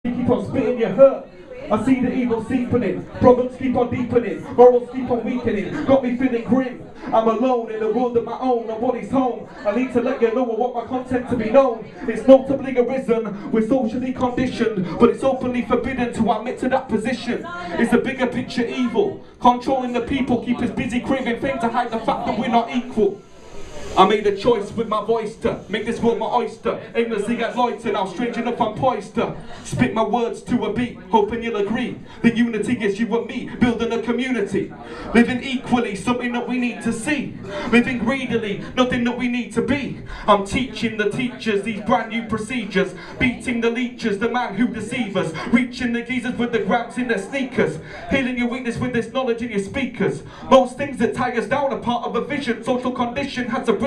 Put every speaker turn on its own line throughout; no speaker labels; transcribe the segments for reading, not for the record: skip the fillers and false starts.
You keep on spitting your hurt. I see the evil seeping, problems keep on deepening, morals keep on weakening, got me feeling grim. I'm alone in a world of my own, nobody's home. I need to let you know I want my content to be known. It's notably arisen, we're socially conditioned, but it's openly forbidden to admit to that position. It's a bigger picture evil, controlling the people, keep us busy craving fame to hide the fact that we're not equal. I made a choice with my voice to make this world my oyster. Aimlessly get loiter, now strange enough I'm poised to spit my words to a beat, hoping you'll agree. The unity is you and me, building a community. Living equally, something that we need to see. Living greedily, nothing that we need to be. I'm teaching the teachers these brand new procedures. Beating the leechers, the man who deceive us. Reaching the geezers with the grams in their sneakers. Healing your weakness with this knowledge in your speakers. Most things that tie us down are part of a vision. Social condition has arisen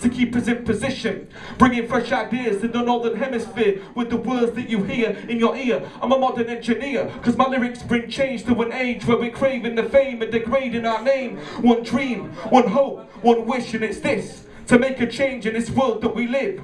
to keep us in position, bringing fresh ideas to the northern hemisphere with the words that you hear in your ear. I'm a modern engineer, cause my lyrics bring change to an age where we're craving the fame and degrading our name. One dream, one hope, one wish, and it's this: to make a change in this world that we live.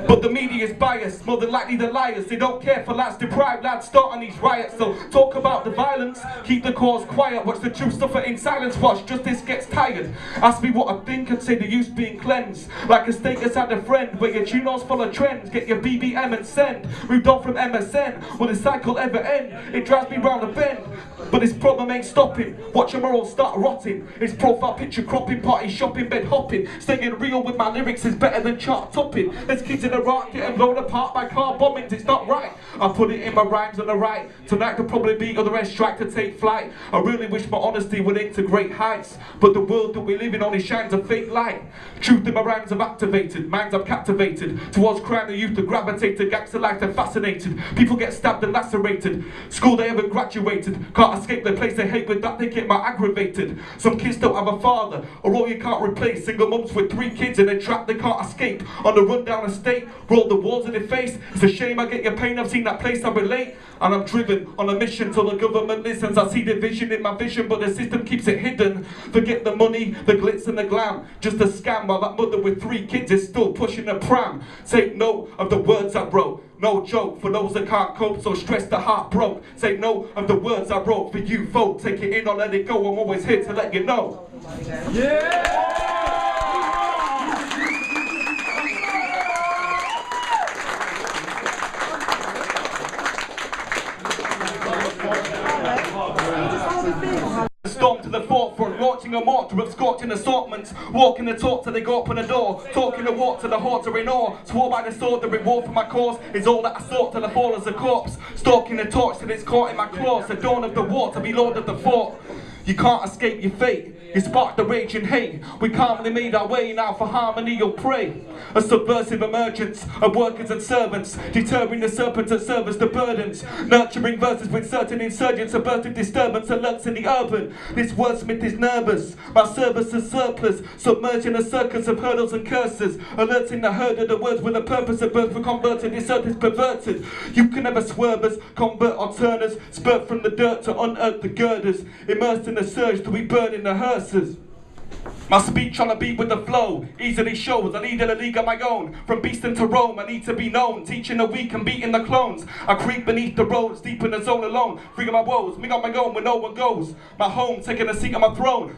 But the media is biased, more than likely the liars. They don't care for lads deprived, lads starting these riots. So talk about the violence, keep the cause quiet. Watch the truth suffer in silence, watch justice gets tired. Ask me what I think and say the youth being cleansed. Like a status had a friend, where your tunes follow trends. Get your BBM and send. Moved on from MSN, will the cycle ever end? It drives me round the bend, but this problem ain't stopping. Watch your morals start rotting. It's profile picture cropping, party shopping, bed hopping. Staying real with my lyrics is better than chart topping. There's kids in Iraq getting blown apart by car bombings, it's not right. I put it in my rhymes on the right. Tonight could probably be on the rest strike to take flight. I really wish my honesty would integrate heights, but the world that we live in only shines a fake light. Truth in my rhymes have activated, minds I've captivated. Towards crime the youth have gravitated, gangster life they're fascinated. People get stabbed and lacerated, school they haven't graduated. Can't escape the place they hate, with that they get more aggravated. Some kids don't have a father, or all you can't replace. Single mums with 3 kids in a trap they can't escape. On the run down estate, roll the walls in their face. It's a shame I get your pain, I've seen that place, I relate. And I'm driven on a mission till the government listens. I see the vision in my vision, but the system keeps it hidden. Forget the money, the glitz and the glam, just a scam. While that mother with 3 kids is still pushing a pram. Take note of the words I wrote, no joke for those that can't cope, so stressed the heart broke. Take note of the words I wrote for you folk. Take it in or let it go, I'm always here to let you know. Yeah! Storm to the forefront, launching a mortar of scorching assortments. Walking the talk till they go up on the door. Talking the walk to the hortor in awe. Swore by the sword, the reward for my cause is all that I sought till I fall as a corpse. Stalking the torch till it's caught in my claws. The dawn of the war to be lord of the fort. You can't escape your fate. You sparked the rage and hate. We calmly made our way, now for harmony you'll pray. A subversive emergence of workers and servants, deterring the serpents that serve as the burdens. Nurturing verses with certain insurgents, a burst of disturbance that lurks in the urban. This wordsmith is nervous, my service is surplus, submerging a circus of hurdles and curses. Alerting the herd of the words with a purpose of birth for converted, this earth is perverted. You can never swerve us, convert or turn us, spurt from the dirt to unearth the girders. Immersed in the surge till we burn in the hearses. My speech on a beat with the flow easily shows I lead in a league of my own. From beastin' to Rome, I need to be known. Teaching the weak and beating the clones. I creep beneath the roads, deep in the zone alone. Free of my woes, me on my own where no one goes. My home, taking a seat on my throne.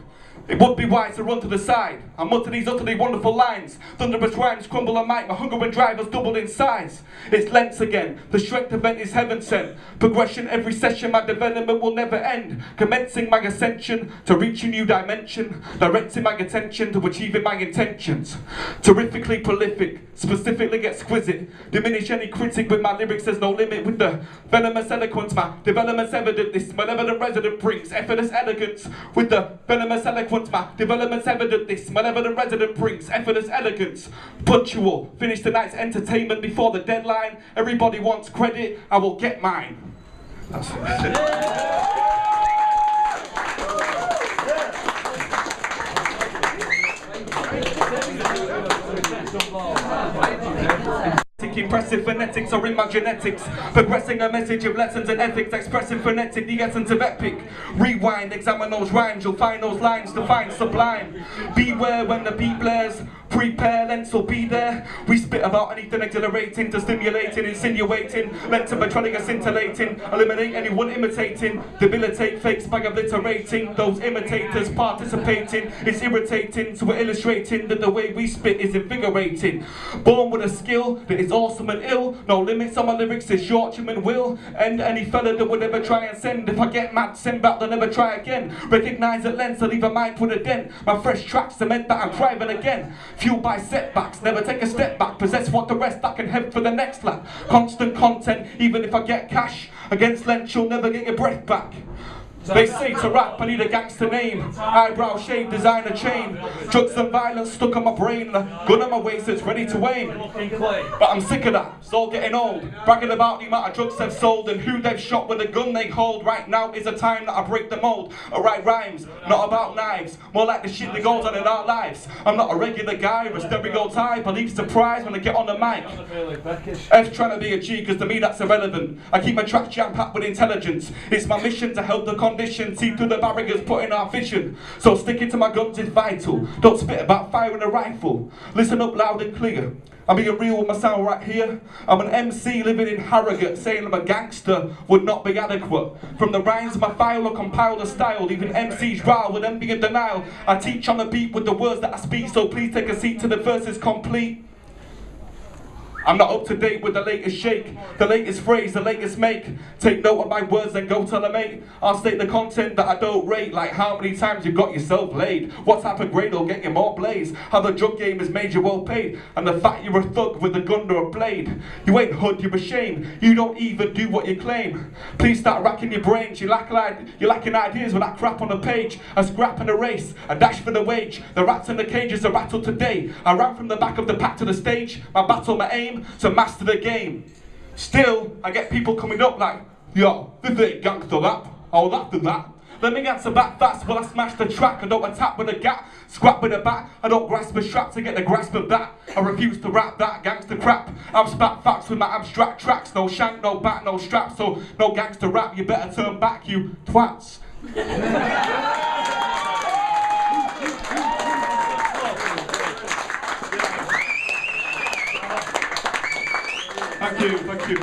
It would be wise to run to the side. I mutter these utterly wonderful lines. Thunderous rhymes crumble on mic. My hunger and drive has doubled in size. It's lengths again. The strength event is heaven sent. Progression every session. My development will never end. Commencing my ascension to reach a new dimension. Directing my attention to achieving my intentions. Terrifically prolific. Specifically exquisite. Diminish any critic with my lyrics. There's no limit with the venomous eloquence. My development's evident. This malevolent resident brings effortless elegance with the venomous eloquence. My development's evident, this malevolent resident brings effortless elegance. Punctual, finish the night's entertainment before the deadline. Everybody wants credit, I will get mine. That's it. Impressive phonetics are in my genetics. Progressing a message of lessons and ethics. Expressing phonetic, the essence of epic. Rewind, examine those rhymes. You'll find those lines to find sublime. Beware when the beat blares. Prepare, lengths will be there. We spit about anything exhilarating to stimulating, insinuating, length to betraying, scintillating, eliminate anyone imitating, debilitate fakes by obliterating, those imitators participating. It's irritating, so we're illustrating that the way we spit is invigorating. Born with a skill that is awesome and ill, no limits on my lyrics, it's Yorkshire and will end any fella that would ever try and send. If I get mad, send back, they'll never try again. Recognise at length, I leave a mind with a dent. My fresh tracks cement that I'm thriving again. Fueled by setbacks, never take a step back. Possess what the rest I can head for the next lap. Constant content, even if I get cash. Against length, you'll never get your breath back. They say to rap, I need a gangster name. Eyebrow shave, designer chain. Drugs and violence stuck on my brain. Gun on my waist, it's ready to aim. But I'm sick of that, it's all getting old. Bragging about the amount of drugs they've sold and who they've shot with the gun they hold. Right now is a time that I break the mold. I write rhymes, not about knives. More like the shit that goes on in our lives. I'm not a regular guy or a stereotype. I leave surprise when I get on the mic. F's trying to be a G, cause to me that's irrelevant. I keep my tracks jam-packed with intelligence. It's my mission to help the condition. See through the barriers, put in our vision. So sticking to my guns is vital. Don't spit about firing a rifle. Listen up loud and clear. I'm being real with my sound right here. I'm an MC living in Harrogate, saying I'm a gangster would not be adequate. From the rhymes of my file, I compile the style. Even MCs rile with envy and denial. I teach on the beat with the words that I speak. So please take a seat till the verse is complete. I'm not up to date with the latest shake, the latest phrase, the latest make. Take note of my words and go tell a mate. I'll state the content that I don't rate, like how many times you got yourself laid. What type of grade will get you more blaze? How the drug game has made you well paid. And the fact you're a thug with a gun or a blade. You ain't hood, you're ashamed. You don't even do what you claim. Please start racking your brains. You're lacking ideas with that crap on the page. A scrap and a race, a dash for the wage. The rats in the cages are rattled today. I ran from the back of the pack to the stage. My battle, my aim, to master the game. Still, I get people coming up like, yo, this ain't gangster rap. Oh, after that. Let me answer back fast while I smash the track. I don't attack with a gat, scrap with a bat. I don't grasp a strap to get the grasp of that. I refuse to rap that gangster crap. I've spat facts with my abstract tracks. No shank, no bat, no strap. So no gangster rap, you better turn back, you twats. Thank you, thank you.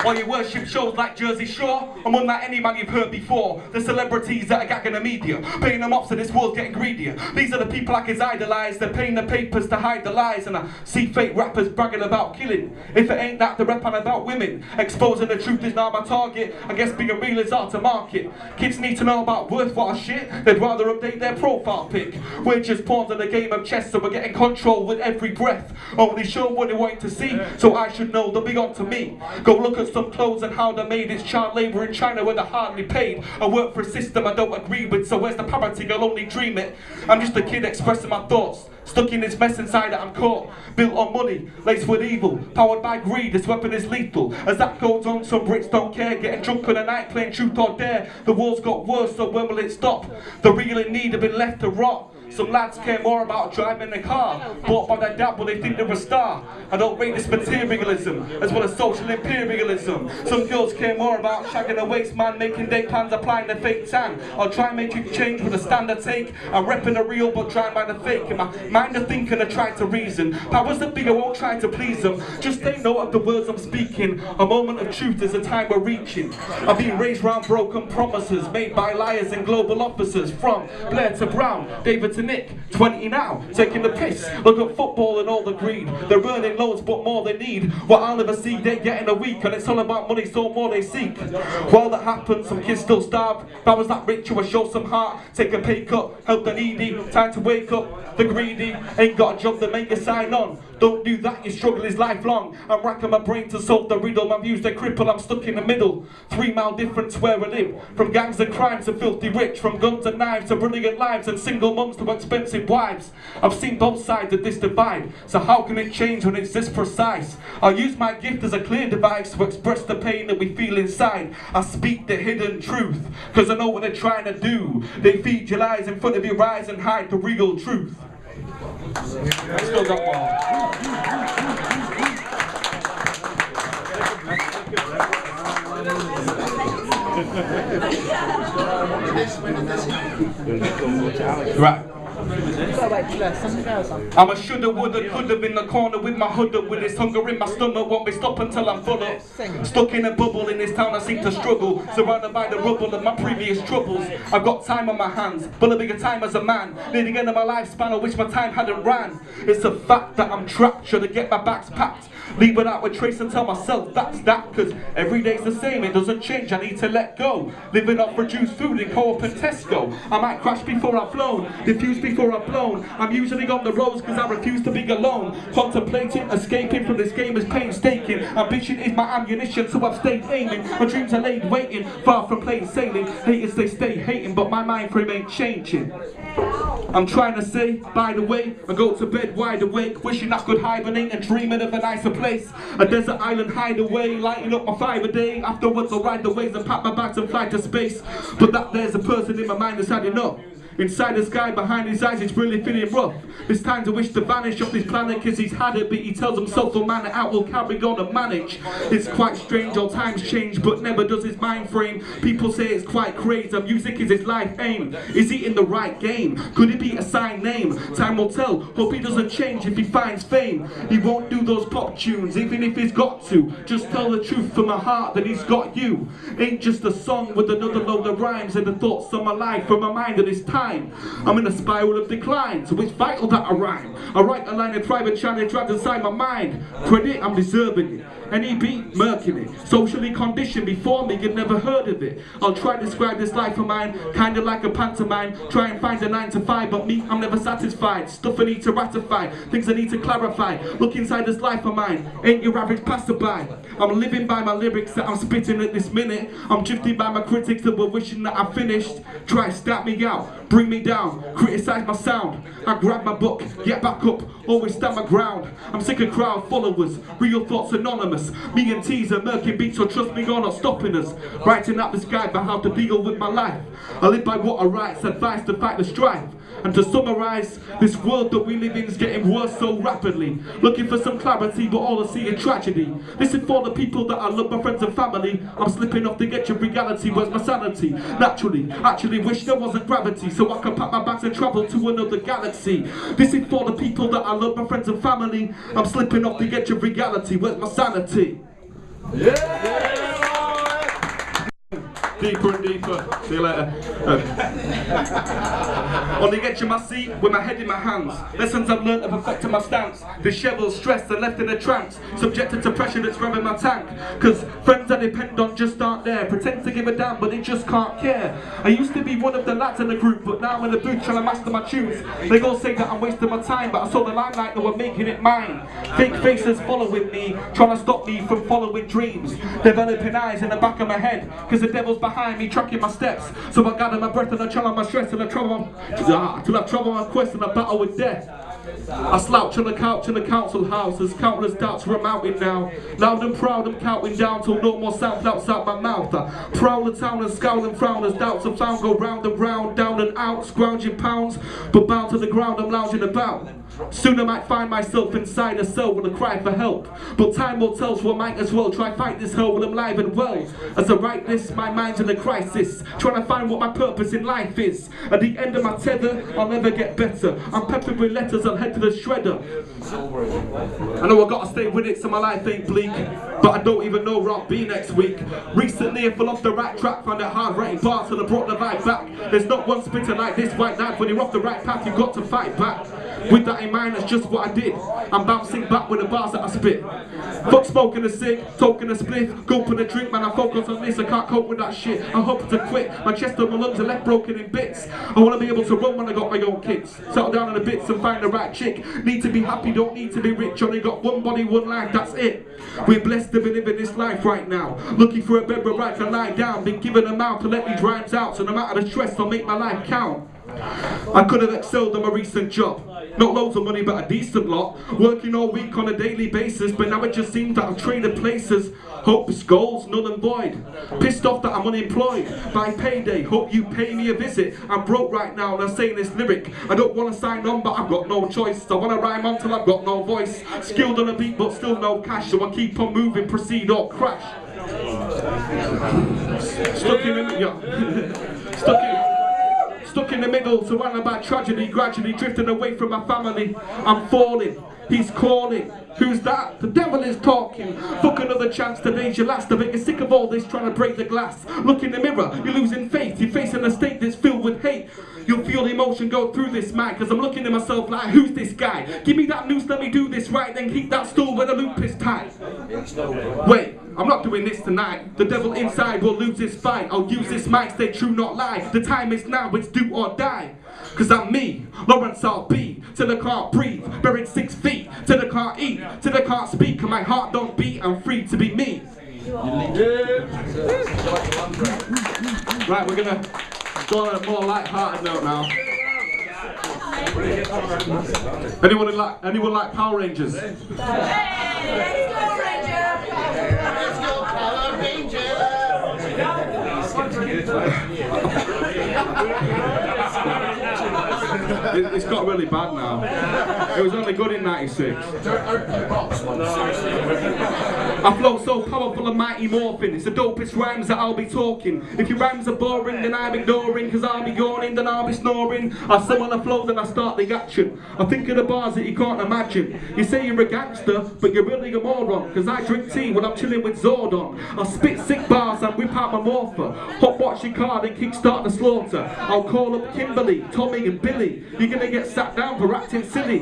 While you worship shows like Jersey Shore, I'm unlike any man you've heard before. The celebrities that are gagging the media, paying them off so this world's getting greedier. These are the people I can idolise, they're paying the papers to hide the lies. And I see fake rappers bragging about killing. If it ain't that, they're rapping about women. Exposing the truth is now my target. I guess being real is hard to market. Kids need to know about worthwhile shit, they'd rather update their profile pic. We're just pawns in the game of chess, so we're getting control with every breath. Only show what they want to see, so I should know they'll be on to me. Go look at some clothes and how they're made. It's child labour in China where they're hardly paid. I work for a system I don't agree with, so where's the parity? I'll only dream it. I'm just a kid expressing my thoughts. Stuck in this mess inside that I'm caught. Built on money, laced with evil. Powered by greed, this weapon is lethal. As that goes on, some Brits don't care. Getting drunk in the night, playing truth or dare. The war's got worse, so when will it stop? The real in need have been left to rot. Some lads care more about driving a car, bought by their dad, but they think they're a star. I don't rate this materialism, as well as social imperialism. Some girls care more about shagging a waste man, making day plans, applying the fake tan. I'll try and make you change with a standard take. I'm repping the real, but trying by the fake. In my mind of thinking, I try to reason. Powers that be, I won't try to please them. Just take note of the words I'm speaking. A moment of truth is a time we're reaching. I've been raised round broken promises made by liars and global officers. From Blair to Brown, David to Nick, 20 now, taking the piss. Look at football and all the greed. They're earning loads but more they need. What I'll never see they get in a week, and it's all about money, so more they seek. While that happens, some kids still starve. If I was that rich, I would show some heart. Take a pay cut, help the needy. Time to wake up, the greedy. Ain't got a job that make you sign on. Don't do that, your struggle is lifelong. I'm racking my brain to solve the riddle. My views, they're crippled, I'm stuck in the middle. 3 mile difference where I live. From gangs and crimes to filthy rich. From guns and knives to brilliant lives. And single mums to expensive wives. I've seen both sides of this divide. So how can it change when it's this precise? I'll use my gift as a clear device to express the pain that we feel inside. I speak the hidden truth, cause I know what they're trying to do. They feed your lies in front of your eyes and hide the real truth. I still got more. Right. I'm a shoulda, woulda, coulda in the corner with my hood up. With this hunger in my stomach, won't be stopping till I'm full up. Stuck in a bubble in this town, I seem to struggle. Surrounded by the rubble of my previous troubles. I've got time on my hands, but a bigger time as a man. Near the end of my lifespan, I wish my time hadn't ran. It's a fact that I'm trapped, shoulda get my bags packed. Leave without a trace and tell myself that's that. Cause every day's the same, it doesn't change, I need to let go. Living off reduced food in Co-op and Tesco. I might crash before I've flown, diffuse before I've blown. I'm usually on the roads cause I refuse to be alone. Contemplating, escaping from this game is painstaking. Ambition is my ammunition, so I've stayed aiming. My dreams are laid waiting, far from plain sailing. Haters they stay hating, but my mind frame ain't changing. I'm trying to say, by the way, I go to bed wide awake, wishing I could hibernate and dreaming of a nicer place. A desert island hideaway, lighting up my fire a day. Afterwards I'll ride the waves and pack my bags and fly to space. But that there's a person in my mind that's had enough. Inside the sky, behind his eyes, it's really feeling rough. It's time to wish to vanish off this planet, cause he's had it, but he tells himself the man out will carry on and manage. It's quite strange, all times change, but never does his mind frame. People say it's quite crazy, music is his life aim. Is he in the right game? Could it be a signed name? Time will tell, hope he doesn't change if he finds fame. He won't do those pop tunes, even if he's got to. Just tell the truth from my heart that he's got you. Ain't just a song with another load of rhymes and the thoughts on my life from my mind at this time. I'm in a spiral of decline, so it's vital that I rhyme. I write a line of private challenge trapped inside my mind. Credit, I'm deserving it. Any beat, murking it. Socially conditioned before me, you've never heard of it. I'll try to describe this life of mine, kinda like a pantomime. Try and find a 9 to 5, but me, I'm never satisfied. Stuff I need to ratify, things I need to clarify. Look inside this life of mine, ain't your average passerby. I'm living by my lyrics that I'm spitting at this minute. I'm drifted by my critics that were wishing that I finished. Try to stamp me out, bring me down, criticize my sound. I grab my book, get back up, always stand my ground. I'm sick of crowd followers, real thoughts anonymous. Me and Teaser, murky beats, so trust me, you're not stopping us. Writing up this guide about how to deal with my life. I live by what I write, advice to fight the strife. And to summarize, this world that we live in is getting worse so rapidly. Looking for some clarity, but all I see is tragedy. This is for the people that I love, my friends and family. I'm slipping off the edge of reality, where's my sanity? Naturally, actually wish there wasn't gravity, so I can pack my bags and travel to another galaxy. This is for the people that I love, my friends and family. I'm slipping off the edge of reality, where's my sanity? Yeah! Deeper and deeper. See you later. On the edge of my seat, with my head in my hands. Lessons I've learned have affected my stance. Disheveled, stressed and left in a trance. Subjected to pressure that's revving my tank. Cause friends I depend on just aren't there. Pretend to give a damn, but they just can't care. I used to be one of the lads in the group, but now I'm in the booth trying to master my tunes. They all say that I'm wasting my time, but I saw the limelight that were making it mine. Fake faces following me, trying to stop me from following dreams. Developing eyes in the back of my head, cause the devil's behind me tracking my steps. So I gather my breath and I channel my stress and I travel till I travel my quest and I battle with death. I slouch on the couch in the council house. There's countless doubts for a mountain now. Loud and proud I'm counting down till no more sound outside my mouth. I prowl the town and scowl and frown as doubts are found. Go round and round, down and out, scrounging pounds. But bound to the ground I'm lounging about. Soon I might find myself inside a cell with a cry for help. But time will tell, so I might as well try fight this hell while I'm live and well. As I write this, my mind's in a crisis, trying to find what my purpose in life is. At the end of my tether, I'll never get better. I'm peppered with letters, I'll head to the shredder. I know I gotta stay with it so my life ain't bleak, but I don't even know where I'll be next week. Recently I fell off the right track, found that hard writing bars and I brought the vibe back. There's not one spitter like this white lad. When you're off the right path, you've got to fight back. With that in mind, that's just what I did. I'm bouncing back with the bars that I spit. Fuck smoking a cig, toking a spliff, gulping a drink, man, I focus on this, I can't cope with that shit. I'm hoping to quit, my chest and my lungs are left broken in bits. I wanna be able to run when I got my own kids. Settle down in the bits and find the right chick. Need to be happy, don't need to be rich, only got one body, one life, that's it. We're blessed to be living this life right now. Looking for a bed where I can lie down. Been given a mouth to let these rhymes out, so no matter the stress, I'll make my life count. I could have excelled on my recent job. Not loads of money, but a decent lot. Working all week on a daily basis, but now it just seems that I've traded places. Hopes, goals, null and void. Pissed off that I'm unemployed. By payday, hope you pay me a visit. I'm broke right now and I'm saying this lyric. I don't want to sign on, but I've got no choice. I want to rhyme on till I've got no voice. Skilled on a beat, but still no cash. So I keep on moving, proceed or crash. Stuck in Stuck in the middle, surrounded by tragedy, gradually drifting away from my family. I'm falling, he's calling. Who's that? The devil is talking. Fuck another chance, today's your last. I bet you're sick of all this trying to break the glass. Look in the mirror, you're losing faith. You're facing a state that's filled with hate. You'll feel emotion go through this man, cause I'm looking at myself like, who's this guy? Give me that noose, let me do this right, then keep that stool where the loop is tight. Wait, I'm not doing this tonight. The devil inside will lose his fight. I'll use this mic, stay true, not lie. The time is now, it's do or die. Cause I'm me, Lawrence I'll be, till I can't breathe, buried 6 feet, till I can't eat, till I can't speak, and my heart don't beat, I'm free to be me. Right, we're gonna go on a more light-hearted note now. Anyone like Power Rangers?
Hey, let's go Rangers! Let's go Power Rangers!
It's got really bad now. It was only good in '96. I flow so powerful and mighty morphing. It's the dopest rhymes that I'll be talking. If your rhymes are boring, then I'm ignoring. Cause I'll be yawning, then I'll be snoring. I summon a flow, then I start the action. I think of the bars that you can't imagine. You say you're a gangster, but you're really a moron. Cause I drink tea when I'm chilling with Zordon. I spit sick bars and whip out my morpher. Hot watch your car, then kickstart the slaughter. I'll call up Kimberly, Tommy and Billy. You're gonna get sat down for acting silly.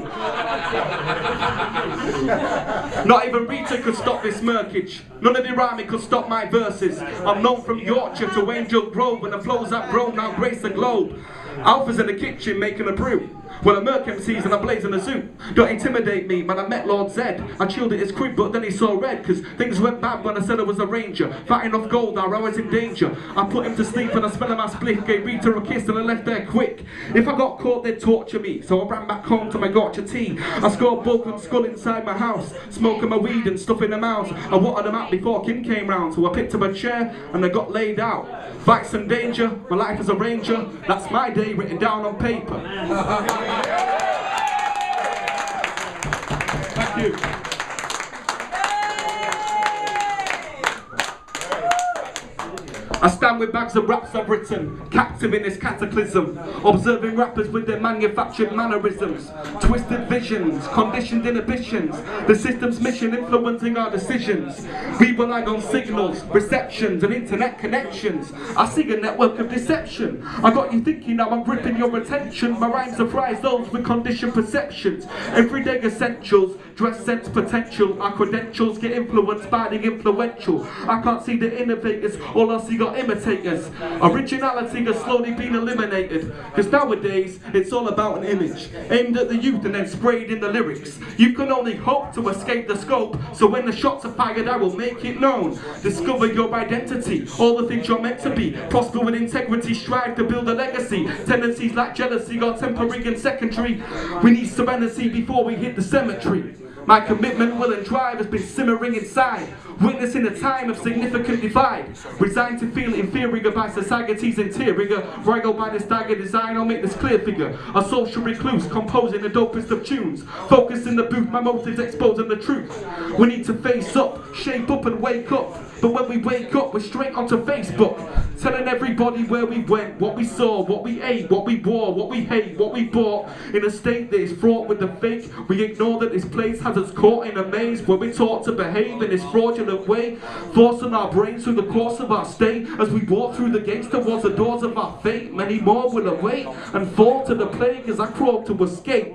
Not even Rita could stop this murkage. None of the rhyming could stop my verses. I'm known from Yorkshire to Angel Grove, and the flows that grow now grace the globe. Alpha's in the kitchen making a brew. Well, I murk MCs and I'm blazing a zoo. Don't intimidate me, man, I met Lord Zed. I chilled at his crib, but then he saw red. Cause things went bad when I said I was a ranger. Fighting off gold, now I was in danger. I put him to sleep and I smelled my split. Gave Rita a kiss and I left there quick. If I got caught, they'd torture me. So I ran back home to my gotcha tea. I scored broken skull inside my house. Smoking my weed and stuff in the mouth. I wanted them out before Kim came round. So I picked up a chair and I got laid out. Fights and danger, my life as a ranger. That's my day written down on paper. Thank you. I stand with bags of raps I've written, captive in this cataclysm, observing rappers with their manufactured mannerisms, twisted visions, conditioned inhibitions, the system's mission influencing our decisions. We rely on signals, receptions and internet connections. I see a network of deception. I got you thinking now I'm gripping your attention. My rhymes surprise those with conditioned perceptions. Everyday essentials, dress sense potential. Our credentials get influenced by the influential. I can't see the innovators, all I see got imitators. Originality has slowly been eliminated. Cause nowadays, it's all about an image aimed at the youth and then sprayed in the lyrics. You can only hope to escape the scope. So when the shots are fired, I will make it known. Discover your identity, all the things you're meant to be. Prosper with integrity, strive to build a legacy. Tendencies like jealousy are temporary and secondary. We need serenity before we hit the cemetery. My commitment, will and drive has been simmering inside, witnessing a time of significant divide. Resigned to feel inferior by society's interior, rival by this dagger design, I'll make this clear figure. A social recluse, composing the dopest of tunes. Focused in the booth, my motives exposing the truth. We need to face up, shape up and wake up. But when we wake up, we're straight onto Facebook, telling everybody where we went, what we saw, what we ate, what we wore, what we hate, what we bought. In a state that is fraught with the fake, we ignore that this place has us caught in a maze where we're taught to behave in this fraudulent way, forcing our brains through the course of our stay. As we walk through the gates towards the doors of our fate, many more will await and fall to the plague as I crawl to escape.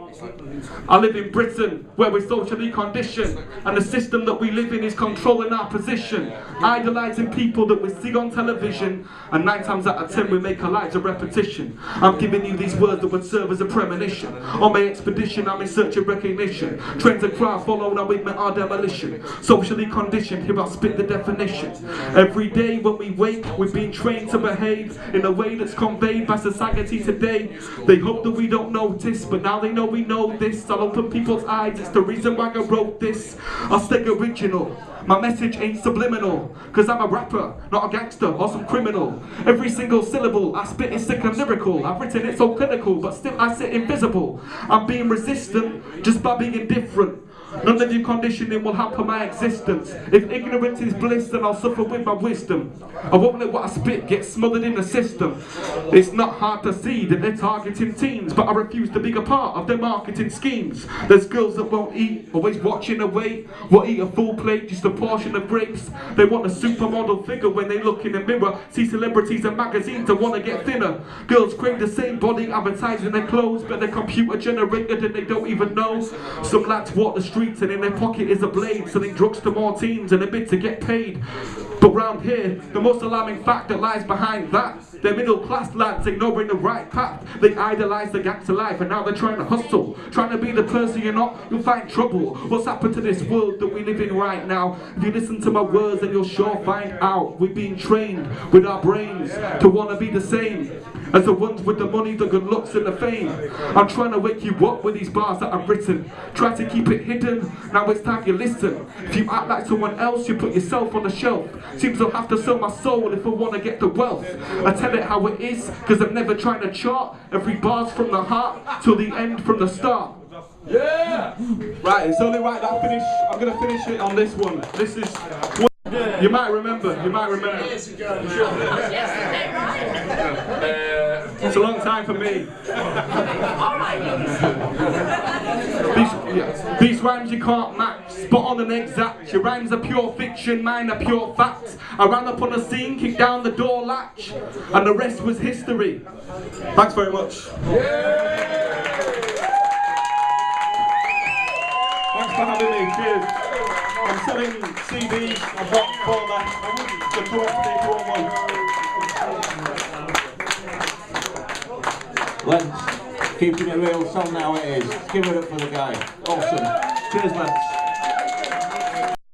I live in Britain, where we're socially conditioned, and the system that we live in is controlling our position. Idolising people that we see on television, and 9 times out of 10 we make our lives a repetition. I'm giving you these words that would serve as a premonition. On my expedition I'm in search of recognition. Trends and crowd follow, now we met our demolition. Socially conditioned, here I'll spit the definition. Every day when we wake, we're being trained to behave in a way that's conveyed by society today. They hope that we don't notice, but now they know we know this. I'll open people's eyes, it's the reason why I wrote this. I'll stay original. My message ain't subliminal, cause I'm a rapper, not a gangster or some criminal. Every single syllable I spit is sick and lyrical. I've written it so clinical, but still I sit invisible. I'm being resistant just by being different. None of your conditioning will hamper my existence. If ignorance is bliss, then I'll suffer with my wisdom. I won't let what I spit get smothered in the system. It's not hard to see that they're targeting teens, but I refuse to be a part of their marketing schemes. There's girls that won't eat, always watching their weight, will eat a full plate, just a portion of grapes. They want a supermodel figure when they look in the mirror, see celebrities and magazines and want to get thinner. Girls crave the same body, advertising their clothes, but they're computer generated and they don't even know. Some lads walk the streets and in their pocket is a blade, selling drugs to more teens and a bit to get paid. But round here, the most alarming fact that lies behind that, they're middle class lads ignoring the right path. They idolise the gangster life and now they're trying to hustle. Trying to be the person you're not, you'll find trouble. What's happened to this world that we live in right now? If you listen to my words then you'll sure find out. We've been trained with our brains to want to be the same as the ones with the money, the good looks and the fame. I'm trying to wake you up with these bars that I've written. Try to keep it hidden, now it's time you listen. If you act like someone else, you put yourself on the shelf. Seems I'll have to sell my soul if I want to get the wealth. I tell it how it is, cause I'm never trying to chart. Every bar's from the heart, till the end from the start.
Yeah!
Right, it's only right that I finish. I'm going to finish it on this one. This is... You might remember, It's a long time for me. These rhymes you can't match, spot on and exact. Your rhymes are pure fiction, mine are pure facts. I ran up on the scene, kicked down the door latch, and the rest was history. Thanks very much. Thanks for having me, cheers. I'm selling CDs, I've got 4 left. So come up to me if you want one.
Lens, keeping it real, tell me how it is. Give it up for the guy. Awesome. Cheers, lads.